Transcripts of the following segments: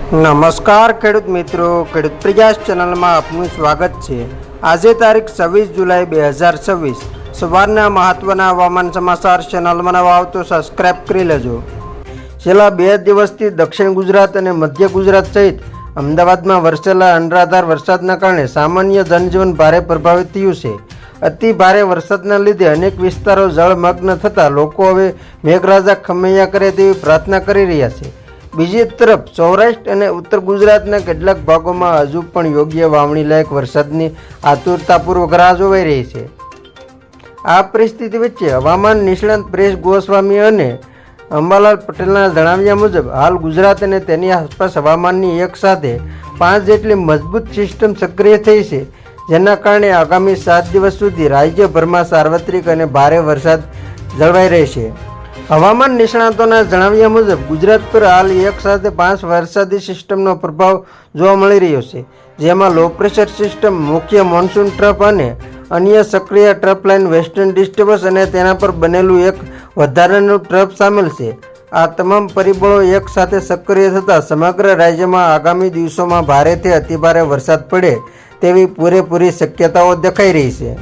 નમસ્કાર ખેડૂત મિત્રો, ખેડૂત પ્રયાસ ચેનલમાં આપનું સ્વાગત છે। આજે તારીખ 26 જુલાઈ 2026 સવારના મહત્વના હવામાન સમાચાર ચેનલમાં નવા આવો તો સબસ્ક્રાઇબ કરી લેજો। છેલ્લા 2 દિવસથી દક્ષિણ ગુજરાત અને મધ્ય ગુજરાત સહિત અમદાવાદમાં વરસેલા અનરાધાર વરસાદના કારણે સામાન્ય જનજીવન ભારે પ્રભાવિત થયું છે। અતિ ભારે વરસાદના લીધે અનેક વિસ્તારો જળમગ્ન થતાં લોકો હવે મેઘરાજા ખમૈયા કરે તેવી પ્રાર્થના કરી રહ્યા છે। બીજી તરફ સૌરાષ્ટ્ર અને ઉત્તર ગુજરાતના કેટલાક ભાગોમાં હજુ પણ યોગ્ય વાવણી લાયક વરસાદની આતુરતાપૂર્વક રાહ જોવાઈ રહી છે। આ પરિસ્થિતિ વચ્ચે હવામાન નિષ્ણાત પરેશ ગોસ્વામી અને અંબાલાલ પટેલના જણાવ્યા મુજબ હાલ ગુજરાત અને તેની આસપાસ હવામાનની એક સાથે 5 જેટલી મજબૂત સિસ્ટમ સક્રિય થઈ છે, જેના કારણે આગામી 7 દિવસ સુધી રાજ્યભરમાં સાર્વત્રિક અને ભારે વરસાદ જળવાઈ રહેશે। હવામાન નિષ્ણાતોના જણાવ્યા મુજબ ગુજરાત પર હાલ એક સાથે 5 વરસાદી સિસ્ટમનો પ્રભાવ જોવા મળી રહ્યો છે, જેમાં લો પ્રેશર સિસ્ટમ, મુખ્ય મોન્સૂન ટ્રફ અને અન્ય સક્રિય ટ્રફ લાઇન, વેસ્ટર્ન ડિસ્ટર્બન્સ અને તેના પર બનેલું એક વધારાનું ટ્રફ સામેલ છે। આ તમામ પરિબળો એક સાથે સક્રિય થતાં સમગ્ર રાજ્યમાં આગામી દિવસોમાં ભારેથી અતિભારે વરસાદ પડે તેવી પૂરેપૂરી શક્યતાઓ દેખાઈ રહી છે।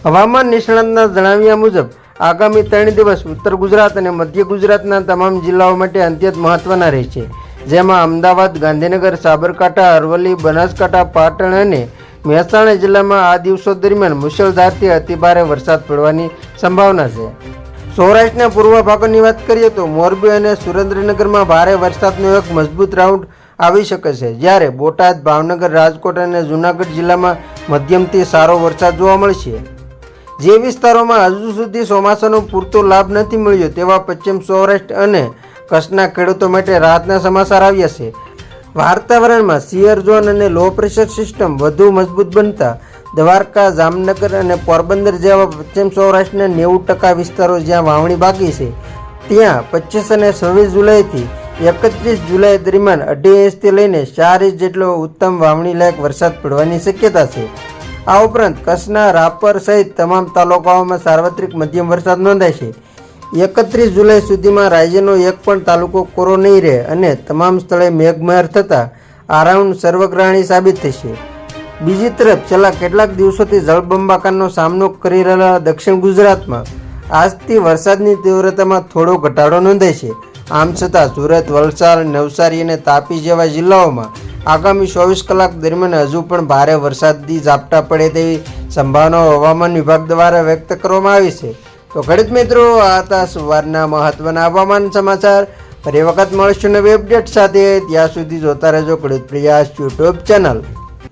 હવામાન નિષ્ણાતના જણાવ્યા મુજબ આગામી 3 દિવસ ઉત્તર ગુજરાત અને મધ્ય ગુજરાતના તમામ જિલ્લાઓ માટે અત્યંત મહત્વના રહેશે, જેમાં અમદાવાદ, ગાંધીનગર, સાબરકાંઠા, અરવલ્લી, બનાસકાંઠા, પાટણ અને મહેસાણા જિલ્લામાં આ દિવસો દરમિયાન મુશળધારથી અતિભારે વરસાદ પડવાની સંભાવના છે। સૌરાષ્ટ્રના પૂર્વ ભાગોની વાત કરીએ તો મોરબી અને સુરેન્દ્રનગરમાં ભારે વરસાદનો એક મજબૂત રાઉન્ડ આવી શકે છે, જ્યારે બોટાદ, ભાવનગર, રાજકોટ અને જૂનાગઢ જિલ્લામાં મધ્યમથી સારો વરસાદ જોવા મળશે। જે વિસ્તારોમાં હજુ સુધી ચોમાસાનો પૂરતો લાભ નથી મળ્યો તેવા પશ્ચિમ સૌરાષ્ટ્ર અને કચ્છના ખેડૂતો માટે રાહતના સમાચાર આવ્યા છે। વાતાવરણમાં શિયર ઝોન અને લો પ્રેશર સિસ્ટમ વધુ મજબૂત બનતા દ્વારકા, જામનગર અને પોરબંદર જેવા પશ્ચિમ સૌરાષ્ટ્રના 90% વિસ્તારો જ્યાં વાવણી બાકી છે ત્યાં 25 અને 26 જુલાઈથી 31 જુલાઈ દરમિયાન 2.5 ઇંચથી લઈને 4 ઇંચ જેટલો ઉત્તમ વાવણી લાયક વરસાદ પડવાની શક્યતા છે। આ ઉપરાંત કચ્છના રાપર સહિત તમામ તાલુકાઓમાં સાર્વત્રિક મધ્યમ વરસાદ નોંધાય છે। 31 જુલાઈ સુધીમાં રાજ્યનો એક પણ તાલુકો કોરો નહીં રહે અને તમામ સ્થળે મેઘમહેર થતાં આ રાઉન્ડ સર્વગ્રાહી સાબિત થશે। બીજી તરફ છેલ્લા કેટલાક દિવસોથી જળબંબાકારનો સામનો કરી રહેલા દક્ષિણ ગુજરાતમાં આજથી વરસાદની તીવ્રતામાં થોડો ઘટાડો નોંધાય છે। આમ છતાં સુરત, વલસાડ, નવસારી અને તાપી જેવા જિલ્લાઓમાં આગામી 24 કલાક દરમિયાન હજુ પણ ભારે વરસાદી ઝાપટા પડે તેવી સંભાવનાઓ હવામાન વિભાગ દ્વારા વ્યક્ત કરવામાં આવી છે। તો ખેડૂત મિત્રો, આ હતા સવારના મહત્વના હવામાન સમાચાર। ફરી વખત મળીશું નવી અપડેટ સાથે, ત્યાં સુધી જોતા રહેજો ખેડૂત પ્રયાસ યુટ્યુબ ચેનલ।